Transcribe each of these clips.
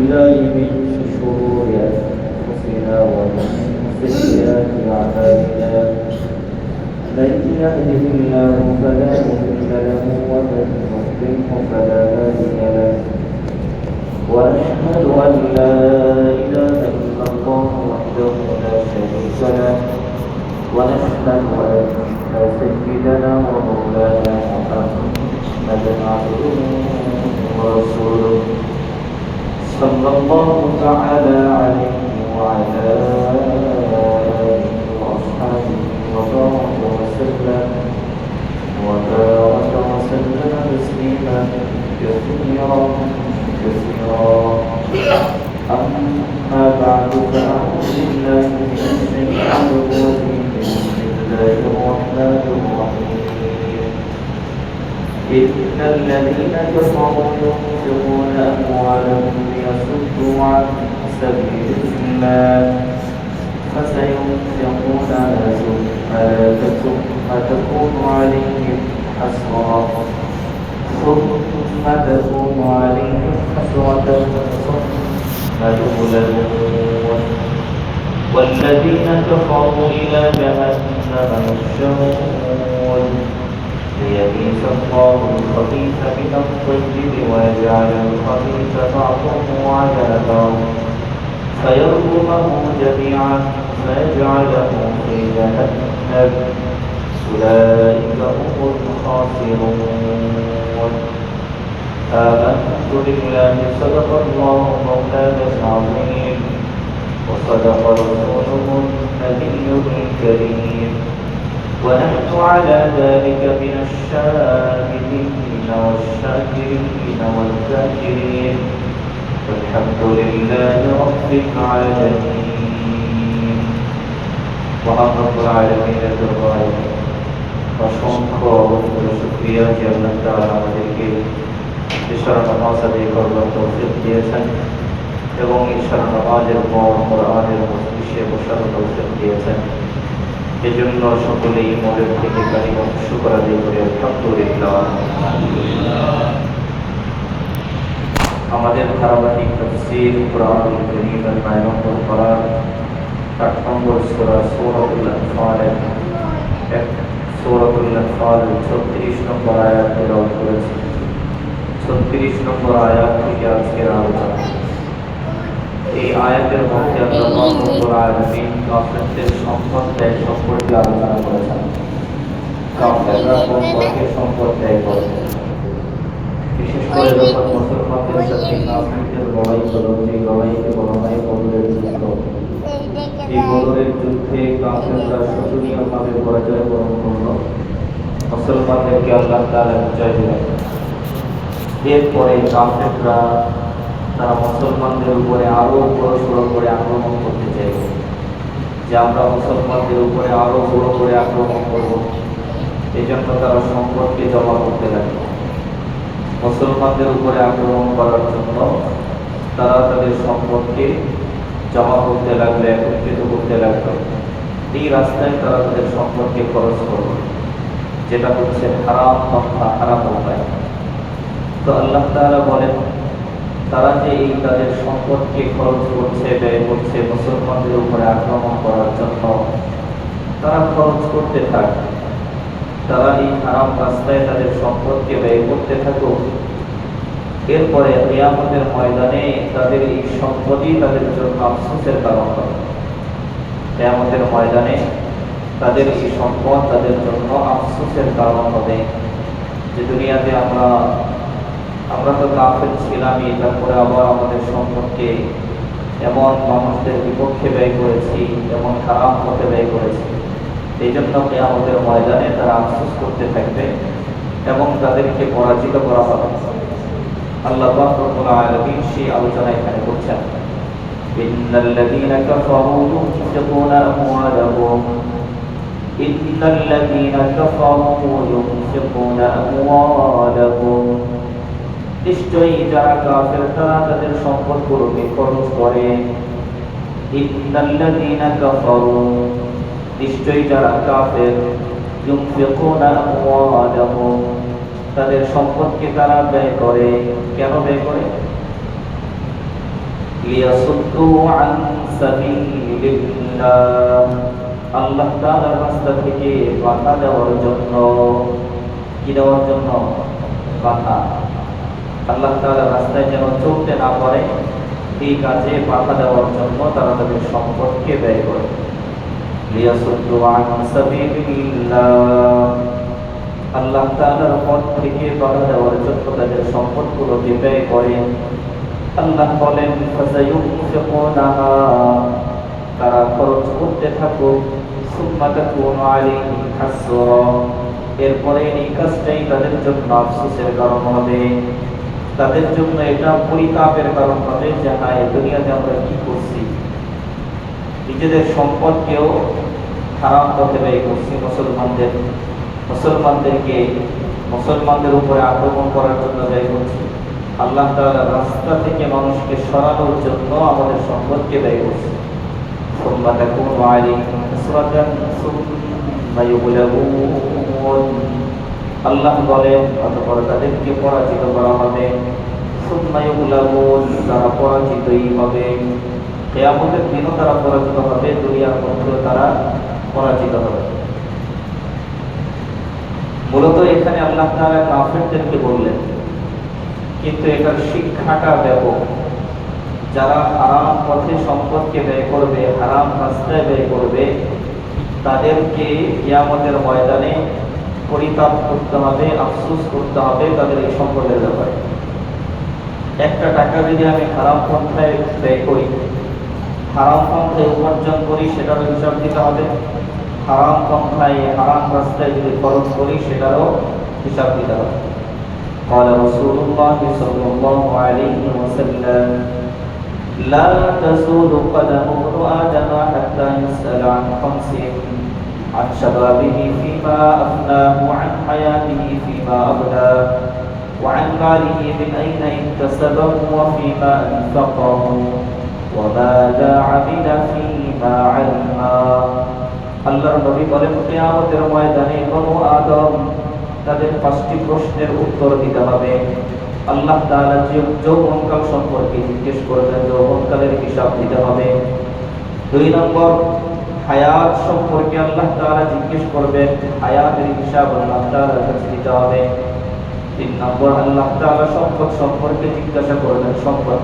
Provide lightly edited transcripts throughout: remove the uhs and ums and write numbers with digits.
بالله من شرور أنفسنا ومن سيئات أعمالنا من يهده الله فلا مضل له ومن يضلله فلا هادي له وأشهد أن لا إله إلا الله وحده لا شريك له ونشهد أن سيدنا ومولانا محمدا عبده ورسوله صلى الله تعالى عليه وعلى آله وأصحابه وبارك وسلم تسليما كثيرا أما بعد فأعوذ بالله من الشيطان الرجيم بسم الله الرحمن الرحيم إن الذين كفروا ينفقون أموالهم ليصدوا عن سبيل الله فسينفقونها ثم تكون عليهم حسرة ثم يغلبون والذين كفروا إلى جهنم يحشرون ليميز الله الخبيث من الطيب ويجعل الخبيث بعضه على بعض فيرجمه جميعا فيجعله في جهنم أولئك هم الخاسرون آمنت بالله صدق الله مولانا العظيم وصدق رسوله النبي الكريم ونحن على ذلك من الشاهدين والشاكرين والذاكرين والحمد لله رب العالمين وحمد رب العالمين الرحيم অসংখ্য শুকরিয়া যে আল্লাহ তাআলা আমাদেরকে ইশারা নামাজ আদায় করবার তৌফিক দিয়েছেন এবং ইশারা নামাজের পর কোরআনের মজলিসে বসার তৌফিক দিয়েছেন। এজন্য সকলেই মনের থেকে কালিমা শুকর আদায় করে আলহামদুলিল্লাহ। আমাদের ধারাবাহিক তাফসীর কোরআনুল কারীমের 9 নম্বর পারা 8 নম্বর সূরা সূরাতুল আনফালের সূরাতুল আনফালের 36 নম্বর আয়াত তেলাওয়াত করেছি। 36 নম্বর আয়াত থেকে আজকের আলোচনা। এই আয়াতের মধ্যে আল্লাহ রাব্বুল আলামিন কাফেরদের সম্পদ ব্যয় সম্পর্কে আলোচনা করেছেন। কাফেররা কোন পথে সম্পদ ব্যয় করে, বিশেষ করে যখন মুসলমানদের সাথে কাফেরদের লড়াই হলো, যে লড়াইকে বলা হয় বদরের যুদ্ধ। এই বদরের যুদ্ধে কাফেররা শোচনীয়ভাবে পরাজয় বরণ করলো, মুসলমানদেরকে আল্লাহ তাআলা বিজয় দিলেন। এরপরে কাফেররা তারা মুসলমানদের উপরে আরো বড়সড় করে আক্রমণ করতে চাইবে, যে আমরা মুসলমানদের উপরে আরো বড় করে আক্রমণ করব। এই জন্য তারা সম্পদকে জমা করতে লাগলো। মুসলমানদের উপরে আক্রমণ করার জন্য তারা তাদের সম্পদকে জমা করতে লাগলো, একত্রিত করতে লাগলো। এই রাস্তায় তারা তাদের সম্পদকে খরচ করবে, যেটা হচ্ছে হারাম তথা হারাম উপায়। তো আল্লাহ তাআলা বলেন, তারা যে এই তাদের সম্পদকে খরচ করছে, ব্যয় করছে মুসলমানদের উপরে আক্রমণ করার জন্য, তারা খরচ করতে থাকে, তারা এই হারাম রাস্তায় তাদের সম্পদকে ব্যয় করতে থাকুক। এরপরে কিয়ামতের ময়দানে তাদের এই সম্পদই তাদের জন্য আফসোসের কারণ হবে। কিয়ামতের ময়দানে তাদের এই সম্পদ তাদের জন্য আফসোসের কারণ হবে, যে দুনিয়াতে আমরা তো কাফের ছিলামই, তারপরে আবার আমাদের সম্পদকে এমন মানুষদের বিপক্ষে ব্যয় করেছি, এমন খারাপ পথে ব্যয় করেছি। এই জন্য কিয়ামতের ময়দানে তারা আফসোস করতে থাকবে এবং তাদেরকে পরাজিত করা হবে। আল্লাহ পাক রব্বুল আলামিন সেই আলোচনা এখানে করছেন। ইন্নাল্লাযীনা কাফারু ইউনফিকুনা আমওয়ালাহুম নিশ্চয়ই যারা কাফের তারা তাদের সম্পদগুলোকে খরচ করে। ইন্নাল্লাযীনা কাফারু নিশ্চয়ই যারা কাফের ইউনফিকুনা আমওয়ালাহুম তাদের সম্পদকে তারা ব্যয় করে। কেন ব্যয় করে? লিয়াসুদ্দু আন সাবিলিল্লাহ, আল্লাহ তাআলার রাস্তা থেকে বাধা দেওয়ার জন্য। কি দেওয়ার জন্য? বাধা। আল্লাহ তাআলার রাস্তায় যেন চলতে না পারে এই কাজে বাধা দেওয়ার জন্য তারা তাদের সম্পদকে ব্যয় করে। লিয়াসুদ্দু আন সাবিলিল্লাহ, আল্লাহ তাআলার পথ থেকে বাধা দেওয়ার জন্য তাদের সম্পদগুলোকে ব্যয় করে। আল্লাহ বলেন ফাসায়ুনফিকুনাহা, তারা খরচ করতে থাকুক। সুম্মা তাকুনু আলাইহিম হাসরা, এরপরে এই কাজটাই তাদের জন্য আফসোসের কারণ হবে, তাদের জন্য এটা পরিতাপের কারণ হবে যে হায় দুনিয়াতে আমরা কি করছি, নিজেদের সম্পদকেও হারাম পথে ব্যয় করছি। মুসলমানদের উপরে আক্রমণ করার জন্য ব্যয় করছি। আল্লাহ তাআলার রাস্তা থেকে মানুষকে সরানোর জন্য আমাদের সম্পদকে ব্যয় করছি। সুম্মা তাকুনু আলাইহিম হাসরাতান সুম্মা ইউগলাবুন, আল্লাহ বলেন অতঃপর তাদেরকে পরাজিত করা হবে। সুম্মা ইউগলাবুন, তারা পরাজিতই হবে। কিয়ামতের দিনও তারা পরাজিত হবে, দুনিয়ার মধ্যেও তারা পরাজিত হবে। মূলত এখানে আল্লাহ তাআলা কাফেরদেরকে বললেন, কিন্তু এটার শিক্ষাটা ব্যাপক। যারা হারাম পথে সম্পদকে ব্যয় করবে, হারাম রাস্তায় ব্যয় করবে, তাদেরকে কিয়ামতের ময়দানে পরিতাপ করতে হবে, আফসোস করতে হবে তাদের এই সম্পদের ব্যাপারে। একটা টাকা যদি আমি হারাম পন্থায় ব্যয় করি, হারাম পন্থায় উপার্জন করি, সেটারও হিসাব দিতে হবে। হারাম পন্থায় হারাম রাস্তায় যদি খরচ করি, সেটারও হিসাব দিতে হবে। قال رسول الله صلى الله عليه وسلم لا تزول قدم ابن آدم حتى يسأل عن خمس: عن شبابه فيما أفناه، وعن حياته فيما أبلاه، وعن ماله من أين اكتسبه وفيما أنفقه، وماذا عمل فيما علما। আল্লাহর নবী বলেন, কিয়ামতের ময়দানে বনু আদম তাদের 5টি প্রশ্নের উত্তর দিতে হবে। আল্লাহ তাআলা যৌবনকাল সম্পর্কে জিজ্ঞেস করবেন, যৌবনকালের হিসাব দিতে হবে। 2 নম্বর, হায়াত সম্পর্কে আল্লাহ তাআলা জিজ্ঞেস করবেন, হায়াতের হিসাব আল্লাহ তাআলার কাছে দিতে হবে। 3 নম্বর, আল্লাহ তাআলা সম্পদ সম্পর্কে জিজ্ঞাসা করবেন, সম্পদ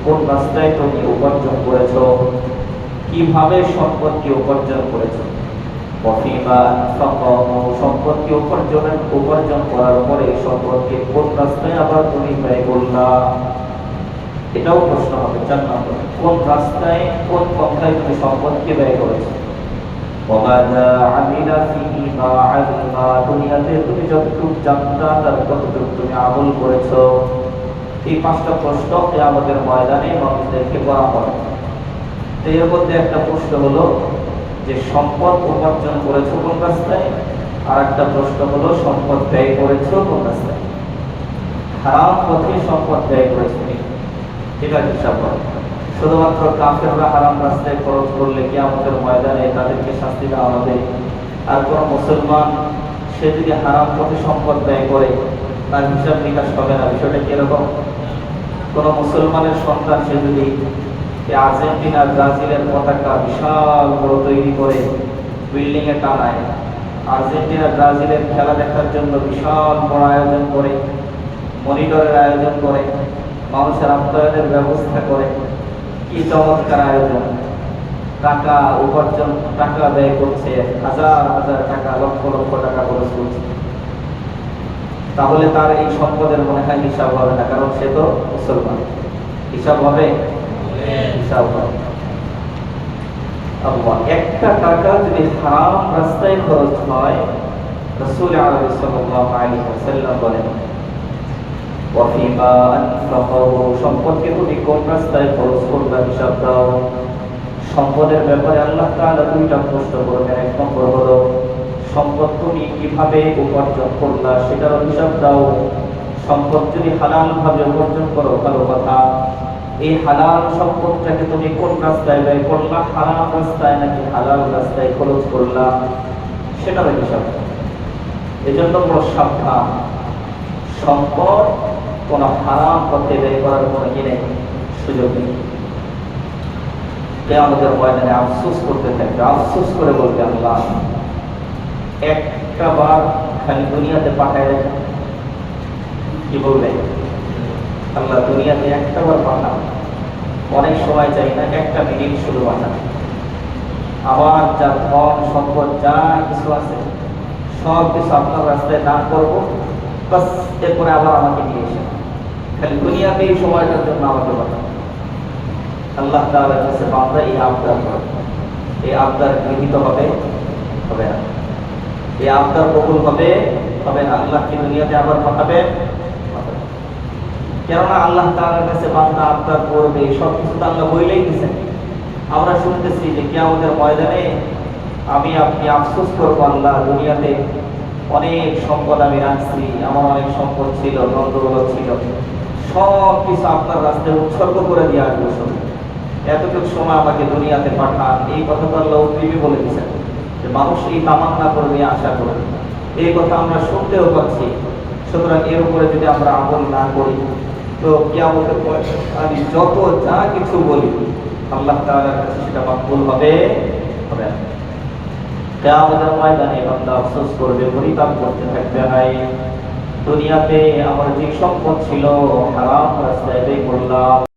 কোন রাস্তায় তুমি উপার্জন করেছো, কিভাবে সম্পদকে উপার্জন করেছো। ওয়াফিমা আনফাকাহু, সম্পদকে উপার্জন করার পরে সম্পদকে কোন রাস্তায় আবার তুমি ব্যয় করলা, এটাও প্রশ্ন হবে। 4 নম্বর, কোন রাস্তায় কোন পন্থায় তুমি সম্পদকে ব্যয় করেছো। ওয়ামাযা আমিলা ফীমা আলিমা, দুনিয়াতে তুমি যতটুকু জানতা তার কতটুকু তুমি আমল করেছো। এই 5টা প্রশ্ন কিয়ামতের ময়দানে মানুষদেরকে করা হবে। এর মধ্যে একটা প্রশ্ন হলো যে সম্পদ উপার্জন করেছো কোন রাস্তায়, আর একটা প্রশ্ন হলো সম্পদ ব্যয় করেছো কোন রাস্তায়। হারাম পথে সম্পদ ব্যয় করেছো এটা হিসাব হবে। শুধুমাত্র কাফেররা হারাম রাস্তায় খরচ করলে কিয়ামতের ময়দানে তাদেরকে শাস্তি দেওয়া হবে। আর কোন মুসলমান সে যদি হারাম পথে সম্পদ ব্যয় করে, তার হিসাব নিকাশ হবে না। বিষয়টা কিরকম? কোন মুসলমানের সন্তান সে যদি আর্জেন্টিনা ব্রাজিলের পতাকা বিশাল বড় তৈরি করে বিল্ডিং এ টানায়, আর্জেন্টিনা ব্রাজিলের খেলা দেখার জন্য বিশাল বড় আয়োজন করে, মনিটরের আয়োজন করে, মানুষের আপ্যায়নের ব্যবস্থা করে, কি চমৎকার আয়োজন। টাকা উপার্জন, টাকা ব্যয় করছে, হাজার হাজার টাকা, লক্ষ লক্ষ টাকা খরচ করছে। তাহলে তার এই সম্পদের মনে হয় হিসাব হবে না, কারণ সে তো মুসলমান। হিসাব হবে? হিসাব হবে। আল্লাহ, একটা টাকা যদি হারাম রাস্তায় খরচ হয়, রাসূল আলাইহিস সাল্লাল্লাহু আলাইহি ওয়াসাল্লাম বলেন, ওয়াফিমা আনফাকাহু, সম্পদকে তুমি কোন রাস্তায় খরচ করবে হিসাব দাও। সম্পদের ব্যাপারে আল্লাহ তাআলা 2টা প্রশ্ন করবেন। 1 নম্বর হলো সম্পদ তুমি কিভাবে উপার্জন করলা, সেটার হিসাব দাও। সম্পদ যদি হালাল ভাবে উপার্জন করো ভালো কথা, এই হালাল সম্পদটাকে তুমি কোন রাস্তায় ব্যয় করলা, হারাম রাস্তায় নাকি হালাল রাস্তায় খরচ করলা, সেটার হিসাব। এজন্য বড় সাবধান, সম্পদ কোন হারাম পথে ব্যয় করার কোনো সুযোগ নেই। কিয়ামতের ময়দানে আফসোস করতে থাকবে, আফসোস করে বলবে, আল্লাহ একটা বার খালি দুনিয়াতে পাঠায় দেয়। কি বলবে? আল্লাহ দুনিয়াতে একটা বার পাঠাও, অনেক সময় চাই না, একটা মিনিট শুধু পাঠাও। আবার যা ধন সম্পদ যা কিছু আছে সব কিছু আপনার রাস্তায় দান করবো, বাস এরপরে আবার আমাকে নিয়ে এসে খালি দুনিয়াতে এই সময়টার জন্য আমাকে পাঠাও। আল্লাহ তাআলার কাছে বান্দা এই আবদার করে, এই আবদার গৃহীত হবে? হবে না। এই আবদার কবুল হবে? হবে না। আল্লাহ কি দুনিয়াতে আবার পাঠাবে? হবে না। কেননা আল্লাহ তাআলার কাছে বান্দা আবদার করবে, সব কিছু তো আল্লাহ বলেই দিয়েছেন। আমরা শুনতেছি যে কিয়ামতের ময়দানে আমি আপনি আফসোস করবো, আল্লাহ দুনিয়াতে অনেক সম্পদ আমি রাখছি, আমার অনেক সম্পদ ছিল, দ্বন্দ্বগুলো ছিল, সব কিছু আপনার রাস্তায় উৎসর্গ করে দিয়ে আসবো, শুধু এতটুকু সময় আমাকে দুনিয়াতে পাঠান। এই কথা তো আল্লাহ প্রেমী বলে দিচ্ছেন যে মানুষ এই তামান্না করবে, আশা করবে। এই কথা আমরা শুনতেও পাচ্ছি। সুতরাং এর উপরে যদি আমরা আমল না করি তো কিয়ামতের পরে আমি যত যা কিছু বলি আল্লাহ তাআলার কাছে সেটা মকবুল হবে? হবে না। কিয়ামতের ময়দানে বান্দা আফসোস করবে, পরিতাপ করতে থাকবে, হায় দুনিয়াতে আমার যে সম্পদ ছিল হারাম রাস্তায় ব্যয় করলাম।